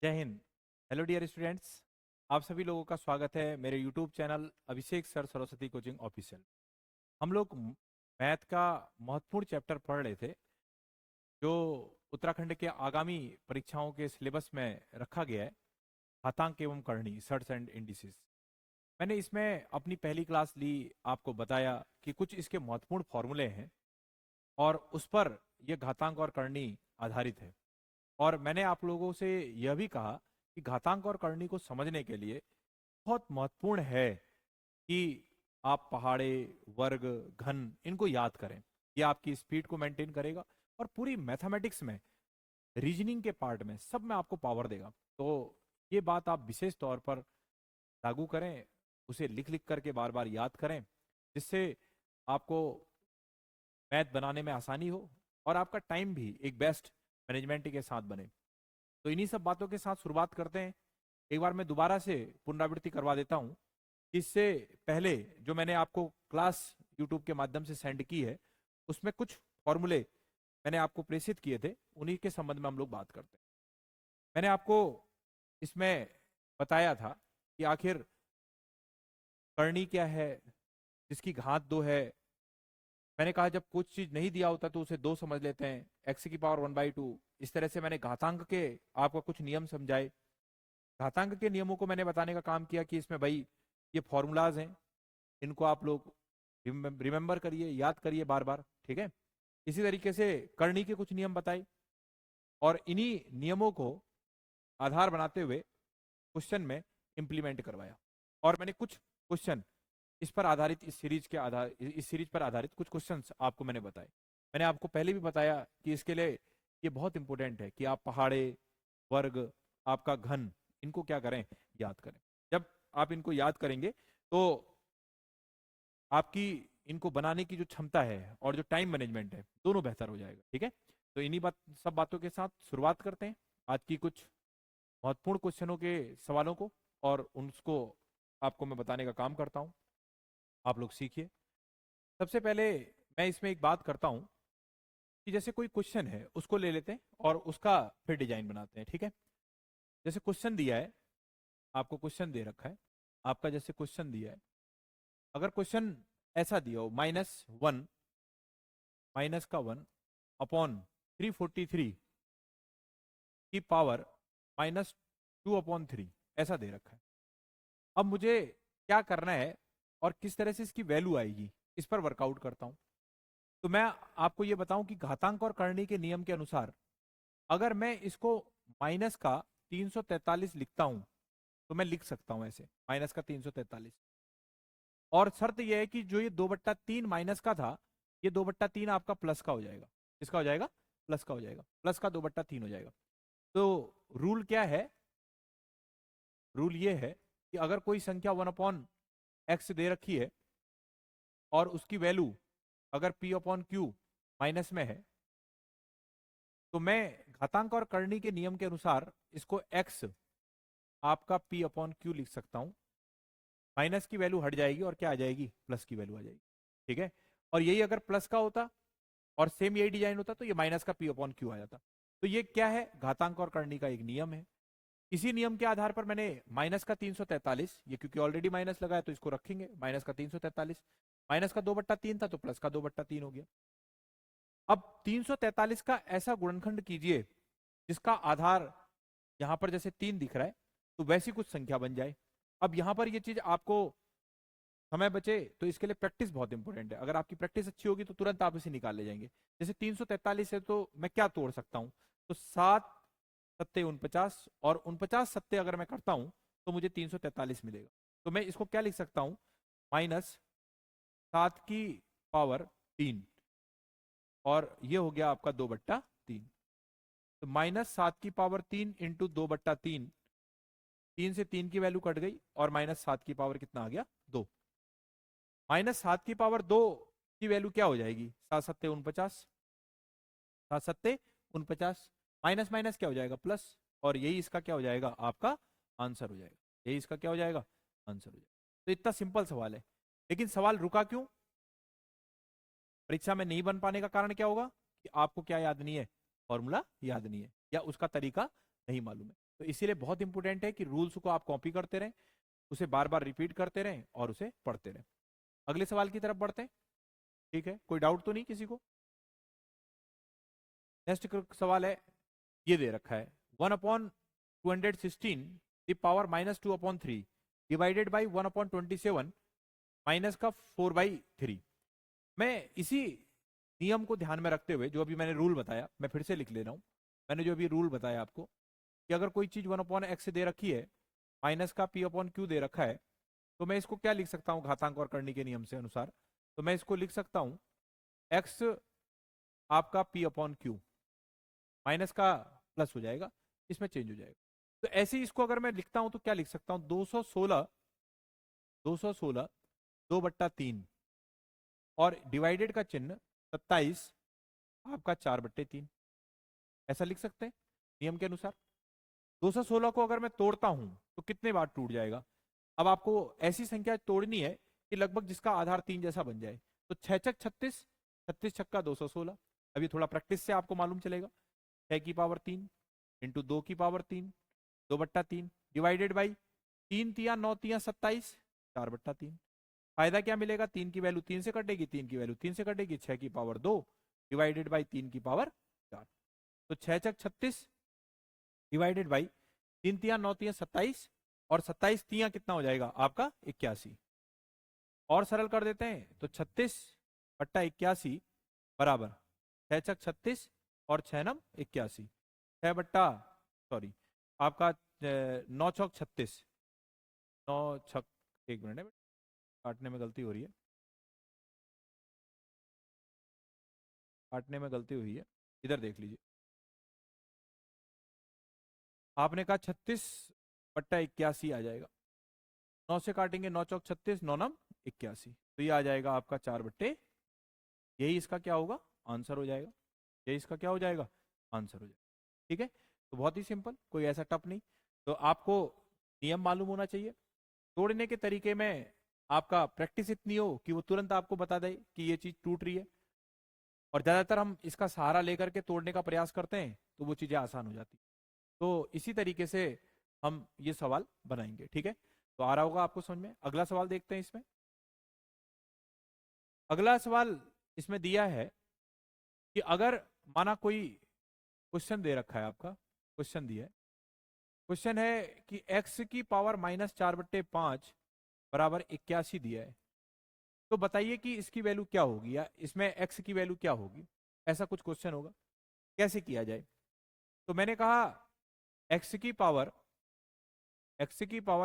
जय Hind. Hello dear students, आप सभी लोगों का स्वागत है मेरे यूट्यूब चैनल अभिषेक सर सरस्वती कोचिंग ऑफिशियल। हम लोग मैथ का महत्वपूर्ण चैप्टर पढ़ रहे थे जो उत्तराखंड के आगामी परीक्षाओं के सिलेबस में रखा गया है, घातांक एवं करणी सर्ट्स एंड इंडिसेस। मैंने इसमें अपनी पहली क्लास ली, आपको बताया कि कुछ इसके महत्वपूर्ण फॉर्मूले हैं और उस पर यह घातांक और करणी आधारित है। और मैंने आप लोगों से यह भी कहा कि घातांक और करनी को समझने के लिए बहुत महत्वपूर्ण है कि आप पहाड़े, वर्ग, घन इनको याद करें। ये आपकी स्पीड को मेंटेन करेगा और पूरी मैथमेटिक्स में, रीजनिंग के पार्ट में, सब में आपको पावर देगा। तो ये बात आप विशेष तौर पर लागू करें, उसे लिख लिख करके बार बार याद करें, जिससे आपको मैथ बनाने में आसानी हो और आपका टाइम भी एक बेस्ट मैनेजमेंट के साथ बने। तो इन्हीं सब बातों के साथ शुरुआत करते हैं। एक बार मैं दोबारा से पुनरावृत्ति करवा देता हूं। इससे पहले जो मैंने आपको क्लास यूट्यूब के माध्यम से सेंड की है, उसमें कुछ फॉर्मूले मैंने आपको प्रेषित किए थे, उन्हीं के संबंध में हम लोग बात करते हैं। मैंने आपको इसमें बताया था कि आखिर करनी क्या है, जिसकी घात 2 है। मैंने कहा जब कुछ चीज नहीं दिया होता तो उसे 2 समझ लेते हैं, x की पावर 1/2। इस तरह से मैंने घातांक के आपको कुछ नियम समझाए। घातांक के नियमों को मैंने बताने का काम किया कि इसमें भाई ये फॉर्मूलाज हैं, इनको आप लोग रिमेंबर करिए, याद करिए बार बार, ठीक है। इसी तरीके से करनी के कुछ नियम बताए और इन्हीं नियमों को आधार बनाते हुए क्वेश्चन में इंप्लीमेंट करवाया। और मैंने कुछ क्वेश्चन इस पर आधारित, इस सीरीज पर आधारित कुछ क्वेश्चंस आपको मैंने बताए। मैंने आपको पहले भी बताया कि इसके लिए ये बहुत इंपॉर्टेंट है कि आप पहाड़े, वर्ग, आपका घन, इनको क्या करें, याद करें। जब आप इनको याद करेंगे तो आपकी इनको बनाने की जो क्षमता है और जो टाइम मैनेजमेंट है, दोनों बेहतर हो जाएगा, ठीक है। तो इन्हीं सब बातों के साथ शुरुआत करते हैं आज की कुछ महत्वपूर्ण क्वेश्चनों के सवालों को, और उनको आपको मैं बताने का काम करता हूं। आप लोग सीखिए। सबसे पहले मैं इसमें एक बात करता हूं कि जैसे कोई क्वेश्चन है उसको ले लेते हैं और उसका फिर डिजाइन बनाते हैं, ठीक है। जैसे क्वेश्चन दिया है, आपको क्वेश्चन दे रखा है, आपका जैसे क्वेश्चन दिया है, अगर क्वेश्चन ऐसा दिया हो -1, माइनस का 1 अपॉन 343 की पावर -2/3, ऐसा दे रखा है। अब मुझे क्या करना है और किस तरह से इसकी वैल्यू आएगी, इस पर वर्कआउट करता हूं। तो मैं आपको यह बताऊं कि घातांक और करनी के नियम के अनुसार अगर मैं इसको माइनस का 343 लिखता हूं तो मैं लिख सकता हूं ऐसे, माइनस का 343। और शर्त यह है कि जो ये 2/3 माइनस का था, ये 2/3 आपका प्लस का हो जाएगा। किसका हो जाएगा? प्लस का हो जाएगा। प्लस का 2/3 हो जाएगा। तो रूल क्या है? रूल ये है कि अगर कोई संख्या 1/x दे रखी है और उसकी वैल्यू अगर p/q माइनस में है, तो मैं घातांक और करनी के नियम के अनुसार इसको x आपका p/q लिख सकता हूं। माइनस की वैल्यू हट जाएगी और क्या आ जाएगी? प्लस की वैल्यू आ जाएगी, ठीक है। और यही अगर प्लस का होता और सेम यही डिजाइन होता तो ये माइनस का p/q आ जाता। तो ये क्या है? घातांक और करनी का एक नियम है। इसी नियम के आधार पर मैंने माइनस का 343, ये क्योंकि ऑलरेडी माइनस लगा है तो इसको रखेंगे, माइनस का 343, माइनस का 2/3 था तो प्लस का 2/3 हो गया। अब 343 का ऐसा गुणनखंड कीजिए जिसका आधार यहां पर जैसे 3 दिख रहा है तो वैसी कुछ संख्या बन जाए। अब यहां पर ये चीज आपको समय बचे तो इसके लिए प्रैक्टिस बहुत इंपॉर्टेंट है। अगर आपकी प्रैक्टिस अच्छी होगी तो तुरंत आप इसे निकाल ले जाएंगे। जैसे 343 है तो मैं क्या तोड़ सकता हूं? तो 7 सत्ते 49, और 49 सत्ते अगर मैं करता हूं तो मुझे 343 मिलेगा। तो मैं इसको क्या लिख सकता हूं? -7 की पावर 3, और ये हो गया आपका 2/3। तो -7 की पावर 3 इंटू 2/3, 3 से 3 की वैल्यू कट गई और -7 की पावर कितना आ गया? 2। -7 की पावर 2 की वैल्यू क्या हो जाएगी? 7 सत्ते 49, 7 सत्ते 49, माइनस माइनस क्या हो जाएगा? प्लस। और यही इसका क्या हो जाएगा? आपका आंसर हो जाएगा। यही इसका क्या हो जाएगा? आंसर हो जाएगा। तो इतना सिंपल सवाल है, लेकिन सवाल रुका क्यों? परीक्षा में नहीं बन पाने का कारण क्या होगा? कि आपको क्या याद नहीं है? फॉर्मूला याद नहीं है या उसका तरीका नहीं मालूम है। तो इसीलिए बहुत इंपॉर्टेंट है कि रूल्स को आप कॉपी करते रहें, उसे बार बार रिपीट करते रहें और उसे पढ़ते रहें। अगले सवाल की तरफ बढ़ते हैं। ठीक है, कोई डाउट तो नहीं किसी को? नेक्स्ट सवाल है, ये दे रखा है 1/216 the power -2/3 divided by 1/27 minus का 4/3। मैं इसी नियम को ध्यान में रखते हुए जो अभी मैंने रूल बताया, मैं फिर से लिख ले रहा हूं। मैंने जो अभी रूल बताया आपको कि अगर कोई चीज 1/x से दे रखी है, माइनस का p/q दे रखा है, तो मैं इसको क्या लिख सकता हूं घातांक और करनी के नियम से अनुसार? तो मैं इसको लिख सकता हूं x आपका p/q, माइनस का प्लस हो जाएगा, इसमें चेंज हो जाएगा। तो ऐसे ही इसको अगर मैं लिखता हूं तो क्या लिख सकता हूं, 216 2/3 और डिवाइडेड का चिन्ह 27 आपका 4/3, ऐसा लिख सकते हैं नियम के अनुसार। 216 को अगर मैं तोड़ता हूं तो कितने बार टूट जाएगा? अब आपको ऐसी संख्या तोड़नी है कि लगभग जिसका आधार 3 जैसा बन जाए। तो 6 छक 36, 36 छक्का 216। अभी थोड़ा प्रैक्टिस से आपको मालूम चलेगा। 6 की पावर 3 इंटू 2 की पावर 3, 2/3 डिवाइडेड बाई 3 तिया 9 तिया 27, 4/3। फायदा क्या मिलेगा? 3 की वैल्यू 3 से कटेगी, 3 की वैल्यू 3 से कटेगी, 6 की पावर 2 डिवाइडेड बाई 3 की पावर 4। तो 6 छक 36 डिवाइडेड बाई 3 तिया 9 तिया 27 और 27 तिया कितना हो जाएगा आपका 81। और सरल कर देते हैं तो 36/81 बराबर 6 छक 36 और 6 नम 81, 6 बट्टा सॉरी आपका 9 छक 36, 9 छक, एक मिनट है काटने में गलती हो रही है, काटने में गलती हुई है, इधर देख लीजिए। आपने कहा 36/81 आ जाएगा, 9 से काटेंगे 9 चौक 36, 9 नम 81, तो ये आ जाएगा आपका 4/, यही इसका क्या होगा आंसर हो जाएगा। यही इसका क्या हो जाएगा आंसर हो जाएगा। ठीक है, तो बहुत ही सिंपल, कोई ऐसा टफ नहीं। तो आपको नियम मालूम होना चाहिए। तोड़ने के तरीके में आपका प्रैक्टिस इतनी हो कि वो तुरंत आपको बता दे कि ये चीज टूट रही है, और ज्यादातर हम इसका सहारा लेकर के तोड़ने का प्रयास करते हैं तो वो चीजें आसान हो जाती। तो इसी तरीके से हम ये सवाल बनाएंगे। ठीक है, तो आ रहा होगा आपको समझ में। अगला सवाल देखते हैं इसमें। अगला सवाल इसमें दिया है कि अगर माना कोई क्वेश्चन दे रखा है, आपका क्वेश्चन दिया है, क्वेश्चन है कि x की पावर -4/5 बराबर 81 दिया है, तो बताइए कि इसकी वैल्यू क्या होगी या इसमें x की वैल्यू क्या होगी। ऐसा कुछ क्वेश्चन होगा, कैसे किया जाए? तो मैंने कहा x की पावर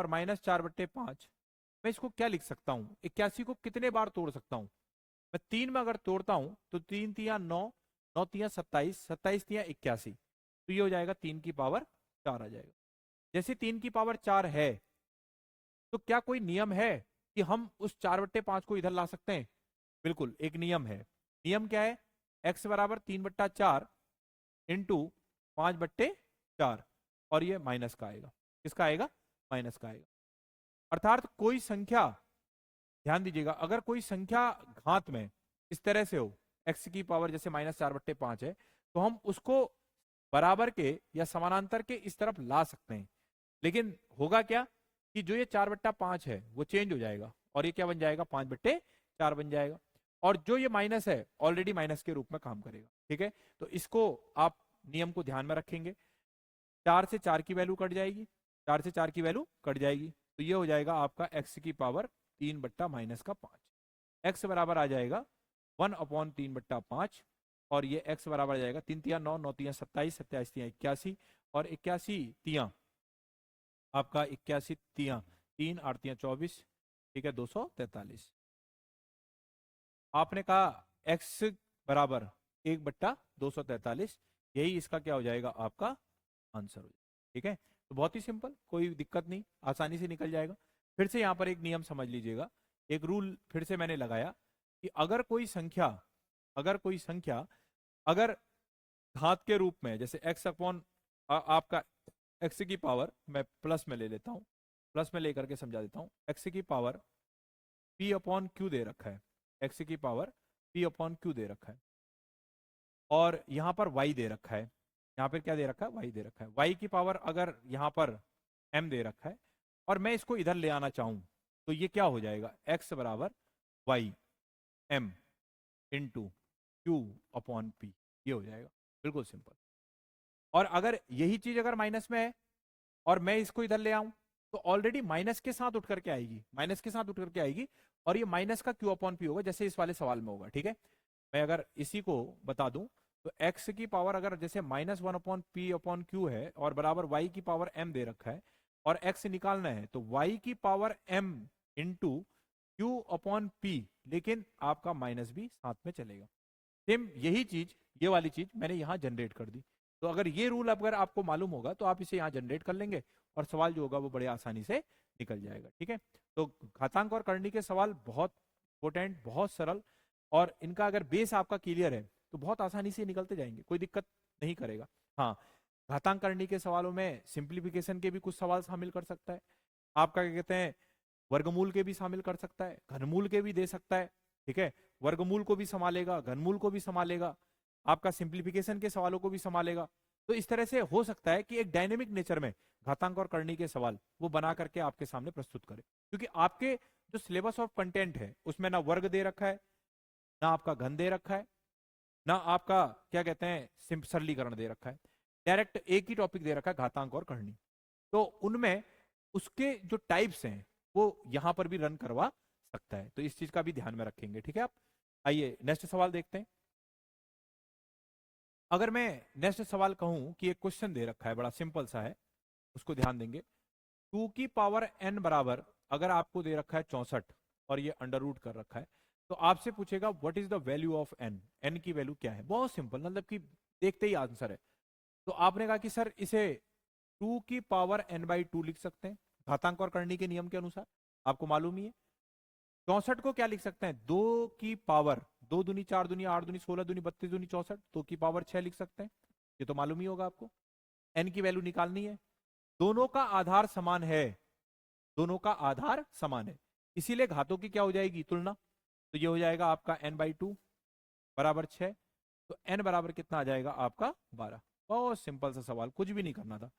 -4/5, मैं इसको क्या लिख सकता हूं, 81 को कितने बार तोड़ सकता हूं? मैं 3 में अगर तोड़ता हूं तो 3 तिया 9, 9 तिया 27, 27 तिया 81, तो ये हो जाएगा 3 की पावर 4 आ जाएगा। जैसे 3 की पावर 4 है, तो क्या कोई नियम है कि हम उस 4/5 को इधर ला सकते हैं? बिल्कुल, एक नियम है। नियम क्या है? x बराबर 3/4 इंटू 5/4, और ये माइनस का आएगा। किसका आएगा? माइनस का आएगा। अर्थात कोई संख्या, ध्यान दीजिएगा, अगर कोई संख्या घात में इस तरह से हो, x की पावर जैसे -4/5 है, तो हम उसको बराबर के या समानांतर के इस तरफ ला सकते हैं। लेकिन होगा क्या कि जो ये 4/5 है वो चेंज हो जाएगा और ये क्या बन जाएगा 5/4 बन जाएगा, और जो ये माइनस है ऑलरेडी माइनस के रूप में काम करेगा। ठीक है, तो इसको आप नियम को ध्यान में रखेंगे। 4 से 4 की वैल्यू कट जाएगी, 4 से 4 की वैल्यू कट जाएगी, तो ये हो जाएगा आपका x की पावर 3/-5। x बराबर आ जाएगा 1/3/5, और ये x बराबर आ जाएगा 3 तिया 9, 9 तिया 27, 27 तिया 81, और 81 तिया आपका 81 तिया 3, 8 तिया 24, ठीक है 243। आपने कहा x बराबर 1/243, यही इसका क्या हो जाएगा आपका आंसर हो जाएगा। ठीक है, तो बहुत ही सिंपल, कोई दिक्कत नहीं, आसानी से निकल जाएगा। फिर से यहां पर एक नियम समझ लीजिएगा, एक रूल फिर से मैंने लगाया कि अगर कोई संख्या अगर घात के रूप में, जैसे x अपॉन आपका x की पावर, मैं प्लस में ले लेता हूं, प्लस में लेकर के समझा देता हूं, x की पावर p/q दे रखा है, x की पावर p/q दे रखा है, और यहां पर y दे रखा है। यहाँ पर क्या दे रखा है, y दे रखा है। y की पावर अगर यहाँ पर m दे रखा है और मैं इसको इधर ले आना चाहूं तो ये क्या हो जाएगा, x बराबर y m into Q upon P, ये हो जाएगा, बिल्कुल सिंपल। और अगर यही चीज अगर माइनस में है और मैं इसको इधर ले आऊं तो ऑलरेडी माइनस के साथ उठ करके आएगी, माइनस के साथ उठ करके आएगी, और ये माइनस का क्यू अपॉन पी होगा जैसे इस वाले सवाल में होगा। ठीक है, मैं अगर इसी को बता दूं तो x की पावर अगर जैसे minus one upon P upon Q है और बराबर y की पावर m दे रखा है और x निकालना है तो y की power m into Q upon P, लेकिन आपका माइनस भी साथ में चलेगा। सेम यही चीज, ये वाली चीज मैंने यहां जनरेट कर दी। तो अगर ये रूल अगर आपको मालूम होगा तो आप इसे यहां जनरेट कर लेंगे और सवाल जो होगा वो बड़े आसानी से निकल जाएगा। ठीक है, तो घातांक और करनी के सवाल बहुत इंपोर्टेंट, बहुत सरल, और इनका अगर बेस आपका क्लियर है तो बहुत आसानी से निकलते जाएंगे, कोई दिक्कत नहीं करेगा। हाँ, घातांक करनी के सवालों में सिंप्लीफिकेशन के भी कुछ सवाल शामिल कर सकता है, आपका क्या कहते हैं वर्गमूल के भी शामिल कर सकता है, घनमूल के भी दे सकता है। ठीक है, वर्गमूल को भी संभालेगा, घनमूल को भी संभालेगा, आपका सिंप्लीफिकेशन के सवालों को भी संभालेगा। तो इस तरह से हो सकता है कि एक डायनेमिक नेचर में घातांक और करनी के सवाल वो बना करके आपके सामने प्रस्तुत करे, क्योंकि आपके जो सिलेबस ऑफ कंटेंट है उसमें ना वर्ग दे रखा है, ना आपका घन दे रखा है, ना आपका क्या कहते हैं सरलीकरण दे रखा है, डायरेक्ट एक ही टॉपिक दे रखा है घातांक और करनी। तो उनमें उसके जो टाइप्स हैं वो यहां पर भी रन करवा सकता है, तो इस चीज का भी ध्यान में रखेंगे। ठीक है, आप आइए नेक्स्ट सवाल देखते हैं। अगर मैं नेक्स्ट सवाल कहूं कि एक क्वेश्चन दे रखा है, बड़ा सिंपल सा है, उसको ध्यान देंगे। 2 की पावर n बराबर अगर आपको दे रखा है 64 और ये अंडर रूट कर रखा है, तो आपसे पूछेगा what is the value of n, n की वैल्यू क्या है। बहुत सिंपल, मतलब कि देखते ही आंसर है। तो आपने कहा कि सर इसे 2 की पावर n/2 लिख सकते हैं घातांक और करनी के नियम के अनुसार, आपको मालूम ही है। 64 को क्या लिख सकते हैं, 2 की पावर 2 दूनी 4 दूनी 8 दूनी 16 दूनी 32 दूनी 64, 2 की पावर 6 लिख सकते हैं, ये तो मालूम ही होगा आपको। n की वैल्यू निकालनी है, दोनों का आधार समान है, दोनों का आधार समान है, इसीलिए घातों की क्या हो जाएगी तुलना, तो ये हो जाएगा आपका n/2 बराबर 6, तो n बराबर कितना आ जाएगा आपका 12। बहुत सिंपल सा सवाल, कुछ भी नहीं करना था।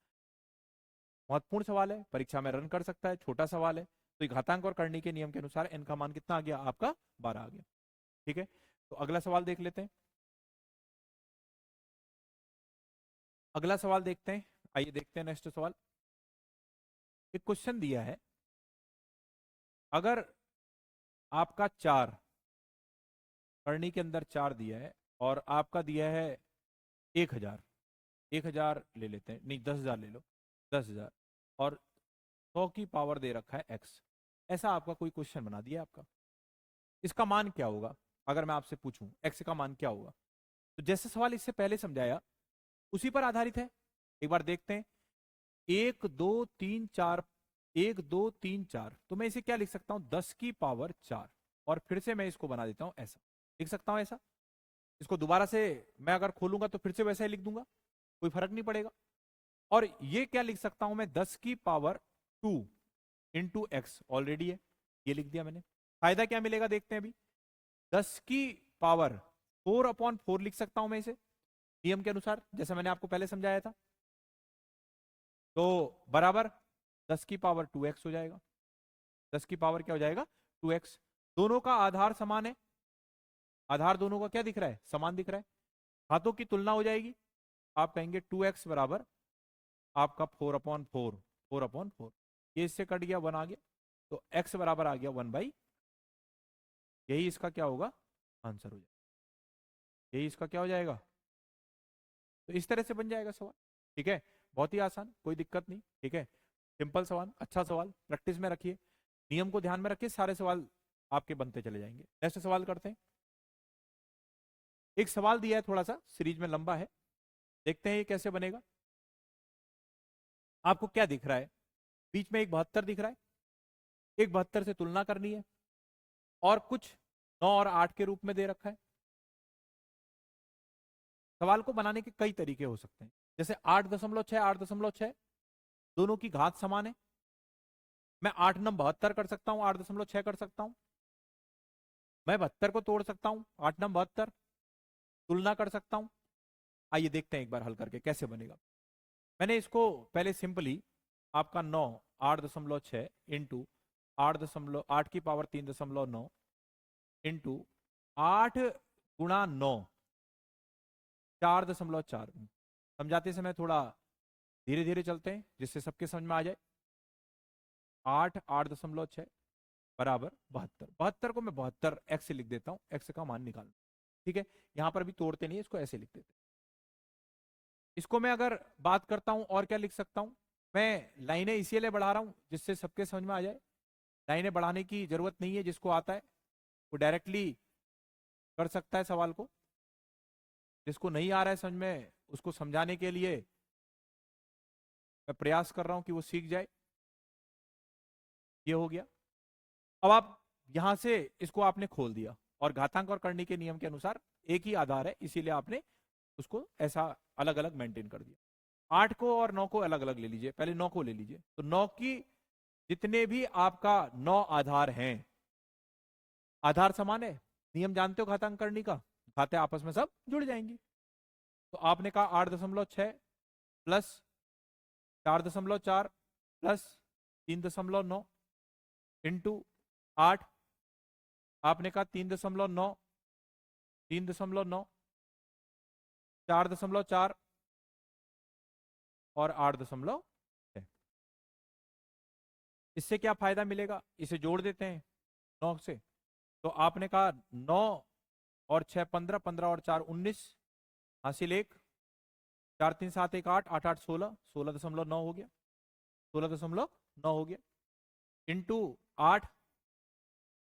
महत्वपूर्ण सवाल है, परीक्षा में रन कर सकता है, छोटा सवाल है। तो ये घातांक और करनी के नियम के अनुसार n का मान कितना आ गया आपका 12 आ गया। ठीक है, तो अगला सवाल देख लेते हैं। अगला सवाल देखते हैं, आइए देखते हैं नेक्स्ट सवाल। एक क्वेश्चन दिया है, अगर आपका 4 करनी के अंदर 4 दिया है और आपका दिया है 1000, 1000 ले लेते हैं, नहीं 10,000 ले लो, 10,000 और 100 की पावर दे रखा है x, ऐसा आपका कोई क्वेश्चन बना दिया आपका, इसका मान क्या होगा। अगर मैं आपसे पूछूं x का मान क्या होगा, तो जैसे सवाल इससे पहले समझाया उसी पर आधारित है। एक बार देखते हैं, 1 2 3 4, 1 2 3 4, तो मैं इसे क्या लिख सकता हूं 10 की पावर 4, और फिर से मैं इसको बना देता हूं ऐसा, लिख सकता हूं ऐसा। इसको दोबारा से मैं अगर खोलूंगा तो फिर से वैसा ही लिख दूंगा, कोई फर्क नहीं पड़ेगा। और ये क्या लिख सकता हूं मैं 10 की पावर 2 इंटू एक्स, ऑलरेडी है, ये लिख दिया मैंने। फायदा क्या मिलेगा देखते हैं अभी, 10 की पावर 4/4 लिख सकता हूं मैं इसे नियम के अनुसार, जैसा मैंने आपको पहले समझाया था। तो बराबर 10 की पावर 2x हो जाएगा, 10 की पावर क्या हो जाएगा 2x। दोनों का आधार समान है, आधार दोनों का क्या दिख रहा है समान दिख रहा है, हाथों की तुलना हो जाएगी, आप कहेंगे 2x बराबर आपका 4/4, 4/4, ये इससे कट गया 1 आ गया, तो x बराबर आ गया 1/, यही इसका क्या होगा आंसर हो जाएगा, यही इसका क्या हो जाएगा। तो इस तरह से बन जाएगा सवाल। ठीक है, बहुत ही आसान, कोई दिक्कत नहीं। ठीक है, सिंपल सवाल, अच्छा सवाल, प्रैक्टिस में रखिए, नियम को ध्यान में रखिए, सारे सवाल आपके बनते चले जाएंगे। नेक्स्ट सवाल करते हैं। एक सवाल दिया है थोड़ा सा सीरीज में लंबा है, देखते हैं ये कैसे बनेगा। आपको क्या दिख रहा है, बीच में एक 72 दिख रहा है, एक 72 से तुलना करनी है, और कुछ 9 और 8 के रूप में दे रखा है। सवाल को बनाने के कई तरीके हो सकते हैं, जैसे 8.6 8.6, दोनों की घात समान है, मैं 8 9 72 कर सकता हूं, 8.6 कर सकता हूं, मैं 72 को तोड़ सकता हूं, 8 9 72 तुलना कर सकता हूं, आइए देखते हैं एक बार हल करके कैसे बनेगा। मैंने इसको पहले सिंपली आपका 9 8.6 इंटू 8 की पावर 3.9 इंटू 8 गुणा 9 4.4। समझाते समय थोड़ा धीरे धीरे चलते हैं जिससे सबके समझ में आ जाए। 8 बराबर 72। 72 को मैं 72 एक्स से लिख देता हूं, एक्स का मान निकालना। ठीक है, यहां पर भी तोड़ते नहीं, इसको ऐसे लिख देते हैं। इसको मैं अगर बात करता हूं और क्या लिख सकता हूं, मैं लाइनें इसीलिए बढ़ा रहा हूं जिससे सबके समझ में आ जाए। लाइनें बढ़ाने की जरूरत नहीं है, जिसको आता है वो डायरेक्टली कर सकता है सवाल को। जिसको नहीं आ रहा है समझ में, उसको समझाने के लिए मैं प्रयास कर रहा हूं कि वो सीख जाए। ये हो गया। अब आप यहां से इसको आपने खोल दिया और घातांक और करनी के नियम के अनुसार एक ही आधार है, इसीलिए आपने उसको ऐसा अलग अलग मेंटेन कर दिया। 8 को और 9 को अलग अलग ले लीजिए, पहले 9 को ले लीजिए। तो 9 की जितने भी आपका 9 आधार हैं, आधार समान है, नियम जानते हो घातांक करनी का, घाते आपस में सब जुड़ जाएंगे। तो आपने कहा 8.6 प्लस 4.4 प्लस 3.9 इंटू 8। आपने कहा 3.9 3.9 4.4 और 8.6। इससे क्या फायदा मिलेगा, इसे जोड़ देते हैं 9 से। तो आपने कहा 9 और 6 15, 15 और 4 19, हासिल 1, 4 3 7 1 8, 8 8 16, 16.9 हो गया, 16.9 हो गया इंटू 8।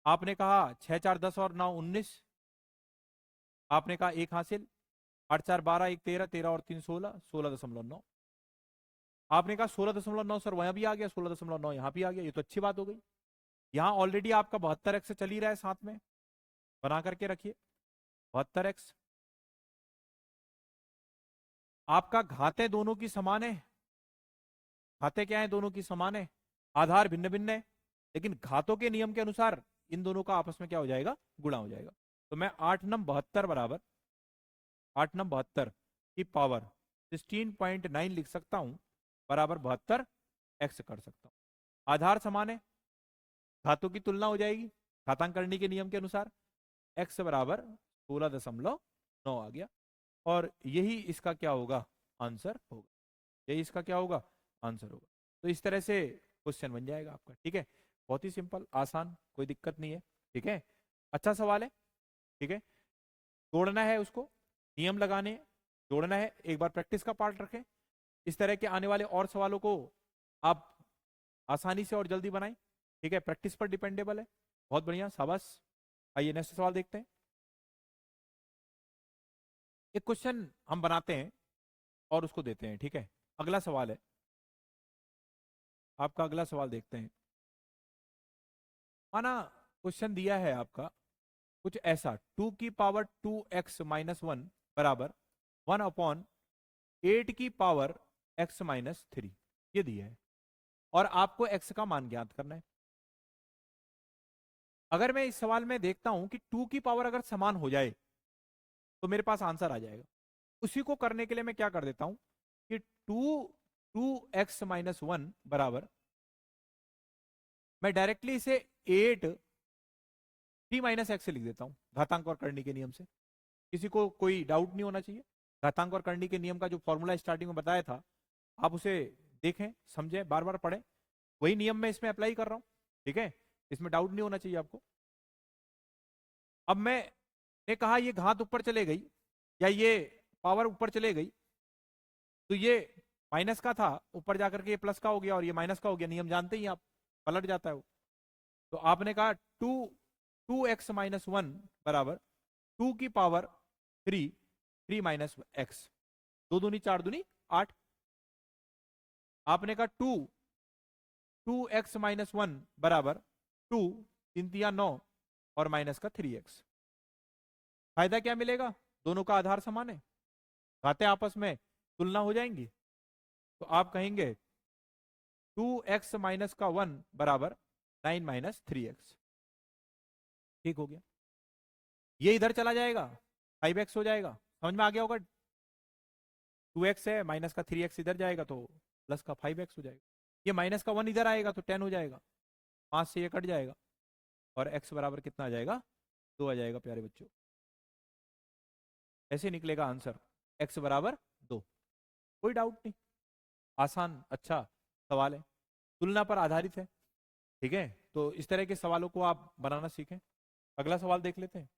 आपने कहा 6 4 10 और 9 19, आपने कहा 1 हासिल, 8 4 12 1 13, 13 और 3 16, 16.9। आपने कहा 16.9 सर वहां भी आ गया, 16.9 यहां भी आ गया, ये तो अच्छी बात हो गई। यहां ऑलरेडी आपका 72x चल ही रहा है, साथ में बना करके रखिए 72x। आपका घाते दोनों की समान है, घाते क्या है, दोनों की समान है, आधार भिन्न भिन्न है, लेकिन घातों के नियम के अनुसार इन दोनों का आपस में क्या हो जाएगा, गुणा हो जाएगा। तो मैं 8 नम 72 बराबर 8 नम 72 की पावर 16.9 लिख सकता हूं, बराबर 72 एक्स कर सकता हूं। आधार समान है, घातों की तुलना हो जाएगी घातांक करने के नियम के अनुसार, एक्स बराबर 16.9 आ गया। और यही इसका क्या होगा, आंसर होगा। यही इसका क्या होगा, आंसर होगा। तो इस तरह से क्वेश्चन बन जाएगा आपका। ठीक है, बहुत ही सिंपल आसान, कोई दिक्कत नहीं है। ठीक है, अच्छा सवाल है। ठीक है, जोड़ना है उसको, नियम लगाने हैं, जोड़ना है। एक बार प्रैक्टिस का पार्ट रखें, इस तरह के आने वाले और सवालों को आप आसानी से और जल्दी बनाएं। ठीक है, प्रैक्टिस पर डिपेंडेबल है। बहुत बढ़िया, शाबाश। आइए नेक्स्ट सवाल देखते हैं। एक क्वेश्चन हम बनाते हैं और उसको देते हैं। ठीक है, अगला सवाल है आपका, अगला सवाल देखते हैं। माना क्वेश्चन दिया है आपका कुछ ऐसा, 2 की पावर 2x माइनस 1 बराबर 1/8 की पावर x माइनस 3, ये दिया है और आपको x का मान ज्ञात करना है। अगर मैं इस सवाल में देखता हूं कि 2 की पावर अगर समान हो जाए तो मेरे पास आंसर आ जाएगा। उसी को करने के लिए मैं क्या कर देता हूं कि 2x माइनस 1 बराबर, मैं डायरेक्टली इसे 8 3 माइनस एक्स से लिख देता हूं, घातांक और करनी के नियम से। किसी को कोई डाउट नहीं होना चाहिए। घातांक और करनी के नियम का जो फॉर्मूला स्टार्टिंग में बताया था, आप उसे देखें, समझें, बार बार पढ़ें। वही नियम मैं इसमें अप्लाई कर रहा हूं। ठीक है, इसमें डाउट नहीं होना चाहिए आपको। अब मैंने कहा ये घात ऊपर चले गई या ये पावर ऊपर चले गई, तो ये माइनस का था, ऊपर जाकर के ये प्लस का हो गया और ये माइनस का हो गया। नियम जानते ही आप, पलट जाता है वो। तो आपने कहा 2x माइनस 1 बराबर 2 की पावर 3, 3 माइनस एक्स, 2 दूनी 4 दूनी 8। आपने कहा 2x माइनस 1 बराबर 2 3 तिया 9 और माइनस का 3x। फायदा क्या मिलेगा, दोनों का आधार समान है, घाते आपस में तुलना हो जाएंगी। तो आप कहेंगे 2x माइनस का 1 बराबर 9 माइनस 3x। ठीक हो गया, ये इधर चला जाएगा, 5x हो जाएगा। समझ में आ गया होगा। 2x है, माइनस का 3x इधर जाएगा तो प्लस का 5x हो जाएगा। ये माइनस का 1 इधर आएगा तो 10 हो जाएगा, 5 से ये कट जाएगा और x बराबर कितना आ जाएगा, 2 आ जाएगा प्यारे बच्चों। ऐसे निकलेगा आंसर, x बराबर 2। कोई डाउट नहीं, आसान अच्छा सवाल है, तुलना पर आधारित है। ठीक है, तो इस तरह के सवालों को आप बनाना सीखें। अगला सवाल देख लेते हैं।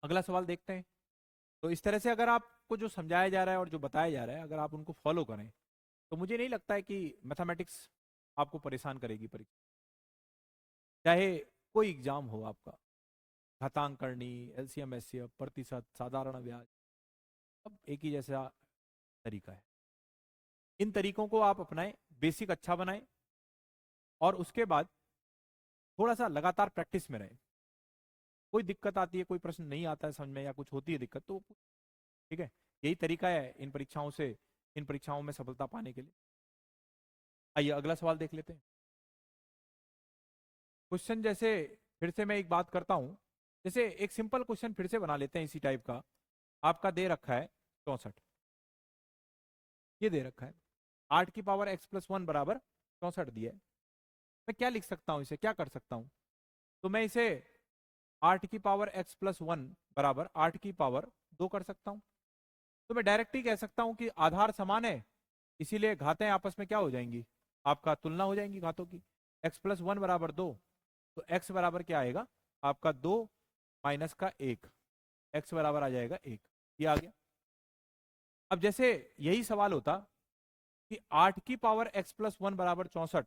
अगला सवाल देखते हैं। तो इस तरह से अगर आपको जो समझाया जा रहा है और जो बताया जा रहा है, अगर आप उनको फॉलो करें तो मुझे नहीं लगता है कि मैथमेटिक्स आपको परेशान करेगी परीक्षा। चाहे कोई एग्जाम हो आपका, घातांक करनी, एलसीएम एचसीएफ, प्रतिशत, साधारण ब्याज, सब एक ही जैसा तरीका है। इन तरीकों को आप अपनाएं, बेसिक अच्छा बनाएं और उसके बाद थोड़ा सा लगातार प्रैक्टिस में रहें। कोई दिक्कत आती है, कोई प्रश्न नहीं आता है समझ में या कुछ होती है दिक्कत, तो ठीक है, यही तरीका है इन परीक्षाओं से, इन परीक्षाओं में सफलता पाने के लिए। आइए अगला सवाल देख लेते हैं। क्वेश्चन जैसे फिर से मैं एक बात करता हूं, जैसे एक सिंपल क्वेश्चन फिर से बना लेते हैं इसी टाइप का। आपका दे रखा है 64, ये दे रखा है 8 की पावर x प्लस 1 बराबर 64 दिया है। मैं क्या लिख सकता हूं, इसे क्या कर सकता हूं? तो मैं इसे 8 की पावर x प्लस 1 बराबर 8 की पावर 2 कर सकता हूं। तो मैं डायरेक्ट ही कह सकता हूं कि आधार समान है, इसीलिए घातें आपस में क्या हो जाएंगी, आपका तुलना हो जाएंगी घातों की। x प्लस 1 बराबर 2, तो x बराबर क्या आएगा आपका 2 माइनस का 1, x बराबर आ जाएगा 1। ये आ गया। अब जैसे यही सवाल होता कि 8 की पावर x प्लस 1 बराबर 64,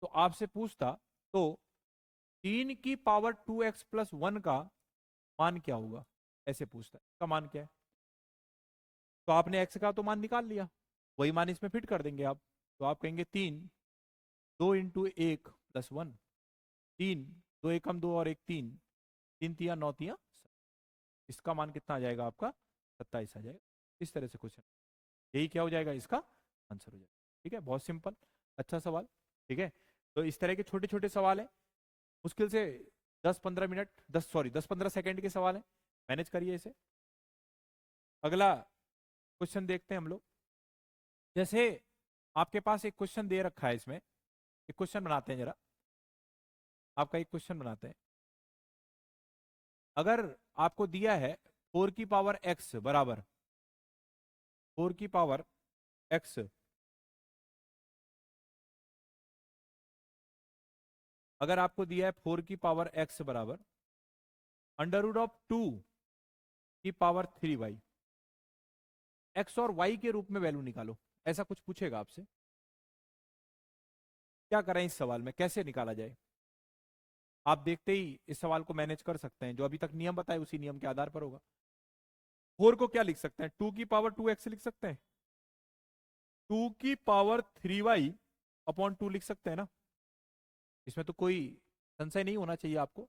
तो आपसे पूछता तो 3 की पावर 2x प्लस 1 का मान क्या होगा, ऐसे पूछता है, इसका मान क्या है? तो आपने x का तो मान निकाल लिया, वही मान इसमें फिट कर देंगे आप। तो आप कहेंगे 3, 2 इंटू 1 प्लस 1, 3, 2 एकम 2 और 1 3, 3 तिया 9 तिया, इसका मान कितना आ जाएगा आपका 27 आ जाएगा। इस तरह से क्वेश्चन, यही क्या हो जाएगा, इसका आंसर हो जाएगा। ठीक है, बहुत सिंपल, अच्छा सवाल। ठीक है, तो इस तरह के छोटे छोटे सवाल है, मुश्किल से 10-15 मिनट 10 सेकंड के सवाल है, मैनेज करिए इसे। अगला क्वेश्चन देखते हैं हम लोग। जैसे आपके पास एक क्वेश्चन दे रखा है, इसमें एक क्वेश्चन बनाते हैं जरा, आपका एक क्वेश्चन बनाते हैं। अगर आपको दिया है 4 की पावर x बराबर 4 की पावर x, अगर आपको दिया है 4 की पावर x बराबर अंडर रूट ऑफ 2 की पावर 3y, x और y के रूप में वैल्यू निकालो, ऐसा कुछ पूछेगा आपसे। क्या करें इस सवाल में, कैसे निकाला जाए? आप देखते ही इस सवाल को मैनेज कर सकते हैं, जो अभी तक नियम बताए उसी नियम के आधार पर होगा। 4 को क्या लिख सकते हैं, 2 की पावर 2x लिख सकते हैं, 2 की पावर 3y अपॉन 2 लिख सकते हैं ना, इसमें तो कोई संशय नहीं होना चाहिए आपको।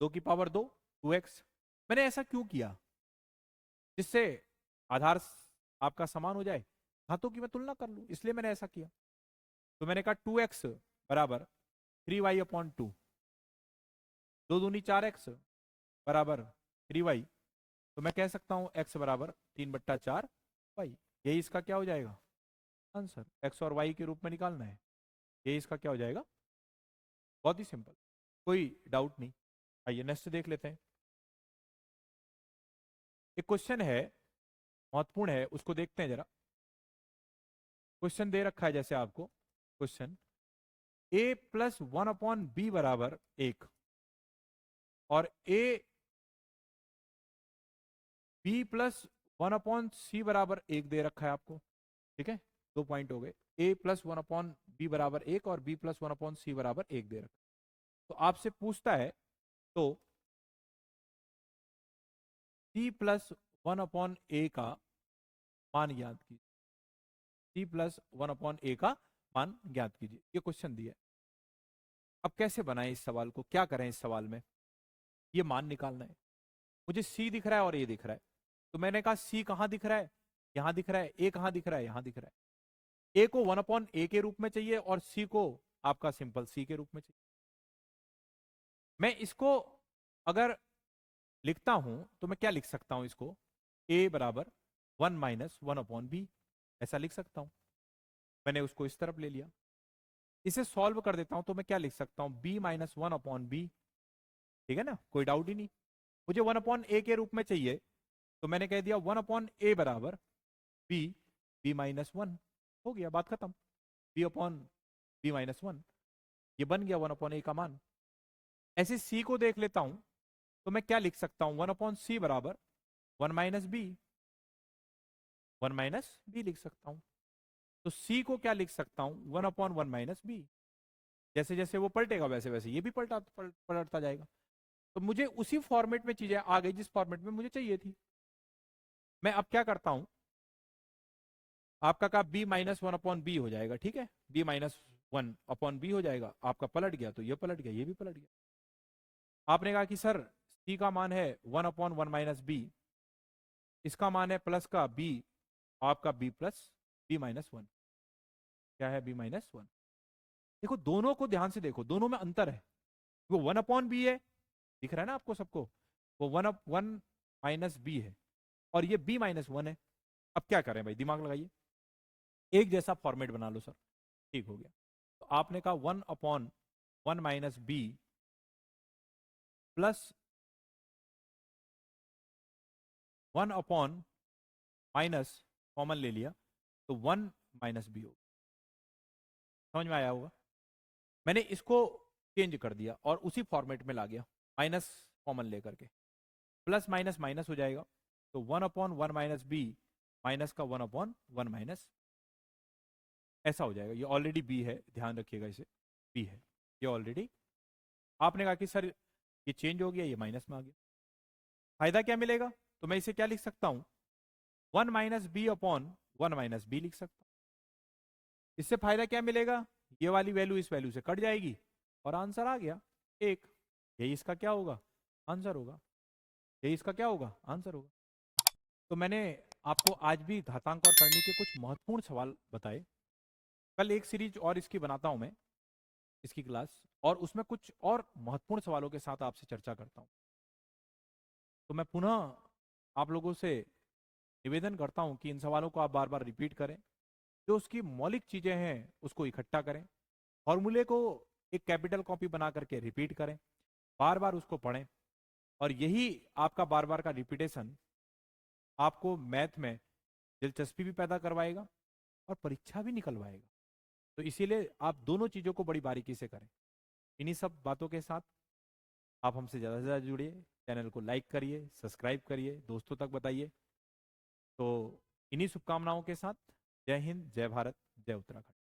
2 की पावर 2, 2x। मैंने ऐसा क्यों किया, जिससे आधार आपका समान हो जाए, हाथों की मैं तुलना कर लूं, इसलिए मैंने ऐसा किया। तो मैंने कहा 2x बराबर 3y अपॉन 2, 2 दूनी 4x बराबर 3y, तो मैं कह सकता हूं x बराबर 3/4y। यही इसका क्या हो जाएगा आंसर, x और y के रूप में निकालना है, यही इसका क्या हो जाएगा। बहुत ही सिंपल, कोई डाउट नहीं। आइए नेक्स्ट देख लेते हैं। एक क्वेश्चन है, महत्वपूर्ण है, उसको देखते हैं जरा। क्वेश्चन दे रखा है जैसे आपको, question a plus 1 upon B बराबर 1 और a b plus 1 upon C बराबर 1 दे रखा है आपको। ठीक है, 2 पॉइंट हो गए, a प्लस 1 अपॉन बी बराबर 1 और b प्लस 1 अपॉन सी बराबर 1 दे रखा है। तो आपसे पूछता है तो c प्लस 1 अपॉन a का मान ज्ञात कीजिए, c प्लस 1 अपॉन a का मान ज्ञात कीजिए, ये क्वेश्चन दिया है। अब कैसे बनाएं इस सवाल को, क्या करें इस सवाल में, ये मान निकालना है। मुझे c दिख रहा है और a दिख रहा है, तो मैंने कहा c कहां दिख रहा है, यहां दिख रहा है, a कहां दिख रहा है, यहां दिख रहा है। a को 1 अपॉन a के रूप में चाहिए और c को आपका सिंपल c के रूप में चाहिए। मैं इसको अगर लिखता हूं तो मैं क्या लिख सकता हूं इसको, a बराबर 1 माइनस 1/b, ऐसा लिख सकता हूं। मैंने उसको इस तरफ ले लिया। इसे सॉल्व कर देता हूं तो मैं क्या लिख सकता हूं, b माइनस 1/b। ठीक है ना, कोई डाउट ही नहीं। मुझे 1/a के रूप में चाहिए, तो मैंने कह दिया 1/a बराबर b माइनस 1। हो गया, बात खत्म। b माइनस 1, ये बन गया 1/a का मान। ऐसे c को देख लेता हूं, तो मैं क्या लिख सकता हूं, 1/c बराबर 1 माइनस b, 1 माइनस b लिख सकता हूं। तो c को क्या लिख सकता हूं, 1/1 माइनस b। जैसे जैसे वो पलटेगा वैसे वैसे ये भी पलटता जाएगा। तो मुझे उसी फॉर्मेट में चीजें आ गई जिस फॉर्मेट में मुझे चाहिए थी। मैं अब क्या करता हूं, आपका का b माइनस 1/b हो जाएगा, ठीक है, b माइनस 1/b हो जाएगा। आपका पलट गया तो ये पलट गया, ये भी पलट गया। आपने कहा कि सर c का मान है 1/1 माइनस b, इसका मान है प्लस का b, आपका b प्लस b माइनस 1। क्या है, b माइनस 1। देखो दोनों को ध्यान से देखो, दोनों में अंतर है। वो 1/b है, दिख रहा है ना आपको सबको, वो 1/1 माइनस b है, और ये b माइनस 1 है। अब क्या करें भाई, दिमाग लगाइए, एक जैसा फॉर्मेट बना लो सर। ठीक हो गया। तो आपने कहा 1/1 minus b plus 1 upon minus, common ले लिया तो 1 माइनस बी हो। समझ में आया होगा। मैंने इसको चेंज कर दिया और उसी फॉर्मेट में ला गया, माइनस कॉमन लेकर के, प्लस माइनस माइनस हो जाएगा। तो 1/1 माइनस बी माइनस का 1/1 माइनस, ऐसा हो जाएगा। ये ऑलरेडी बी है, ध्यान रखिएगा, इसे बी है ये ऑलरेडी। आपने कहा कि सर ये चेंज हो गया, ये माइनस में आ गया, फायदा क्या मिलेगा, तो मैं इसे क्या लिख सकता हूं, 1 minus B upon 1 minus B लिख सकता हूं। इससे फायदा क्या मिलेगा, ये वाली वैल्यू इस वैल्यू से कट जाएगी और आंसर आ गया 1। यही इसका क्या होगा, आंसर होगा। यही इसका क्या होगा, आंसर होगा। तो मैंने आपको आज भी घातांक और करनी के कुछ महत्वपूर्ण सवाल बताए। कल एक सीरीज और इसकी बनाता हूं मैं, इसकी क्लास, और उसमें कुछ और महत्वपूर्ण सवालों के साथ आपसे चर्चा करता हूं। तो मैं पुनः आप लोगों से निवेदन करता हूं कि इन सवालों को आप बार बार रिपीट करें, जो उसकी मौलिक चीजें हैं उसको इकट्ठा करें, फॉर्मूले को एक कैपिटल कॉपी बना करके रिपीट करें, बार बार उसको पढ़ें, और यही आपका बार बार का रिपीटेशन आपको मैथ में दिलचस्पी भी पैदा करवाएगा और परीक्षा भी निकलवाएगा। तो इसीलिए आप दोनों चीजों को बड़ी बारीकी से करें। इन्हीं सब बातों के साथ आप हमसे ज़्यादा से ज़्यादा जुड़िए, चैनल को लाइक करिए, सब्सक्राइब करिए, दोस्तों तक बताइए। तो इन्हीं शुभकामनाओं के साथ जय हिंद, जय भारत, जय उत्तराखंड।